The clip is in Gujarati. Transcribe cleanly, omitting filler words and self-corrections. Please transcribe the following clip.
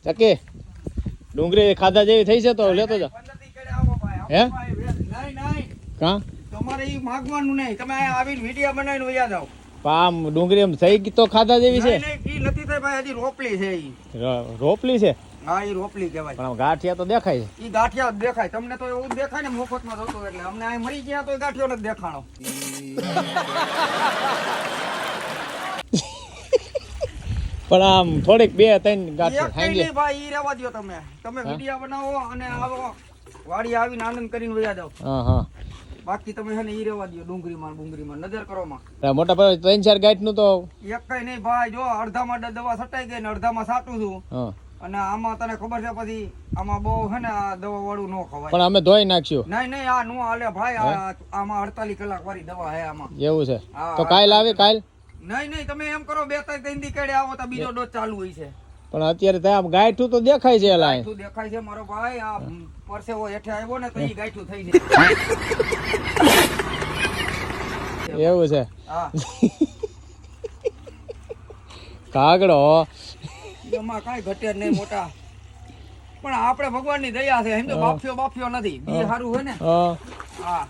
ચકી ડુંગળી ખાધા જેવી થઈ છે તો લેતો જા હે કા તમારે ઈ માંગવાનું નહીં, તમે આવીને વિડિયો બનાવીને વયા જાવ. આમ ડુંગળી એમ થઈ ગઈ તો ખાધા જેવી છે? નહીં ઈ નથી થઈ ભાઈ, હજી રોપલી છે ઈ. રોપલી છે? હા ઈ રોપલી કહેવાય. પણ ગાંઠિયા તો દેખાય છે. ઈ ગાંઠિયા જ દેખાય, તમને તો એવું જ દેખાય ને મફતમાં થતું, એટલે અમને આ મરી ગયા તો ગાંઠિયો નથી દેખાણો. પણ આમ થોડીક 2-3 ગાંઠિયા એક ખાઈ નહીં ભાઈ, ઈ રહેવા દ્યો તમે. તમે વિડિયો બનાવો અને આવો વાડી આવીને આનંદ કરીને વયા જાવ. હા હા. બાકી તમે છે ને ઈ રહેવા દ્યો ડુંગળીમાં નજર કરો માં. મોટા ભાઈ 3-4 ગાંઠ નું તો એક કઈ નહીં ભાઈ, જો અડધામાં દવા છટાઈ ગઈ ને અડધામાં સાટું છું. હા. અને આમાં તને ખબર છે પછી આમાં બહુ છે ને આ દવા વાળું ન ખવાય. પણ અમે ધોઈ નાખ્યું. નહીં આ નો હાલે ભાઈ, આમાં 48 કલાક વાળી દવા હે આમાં. એવું છે તો કાલ આવે કાલ? નહીં તમે એમ કરો 2-3 દી કેડે આવો તો બીજો ડોઝ ચાલુ હોય છે. પણ અત્યારે ત્યાં ગાંઠું તો દેખાય છે. એલા ગાંઠું દેખાય છે મારો ભાઈ, આ પરસેવો હેઠે આવ્યો ને તો ઈ ગાંઠું થઈ જાય. એવું છે? હા. કાગડો એમાં કાંઈ ઘટે જ નહીં મોટા, પણ આપણે ભગવાનની દયા છે, એમ તો બાફ્યો નથી, બી સારું છે ને. હા હા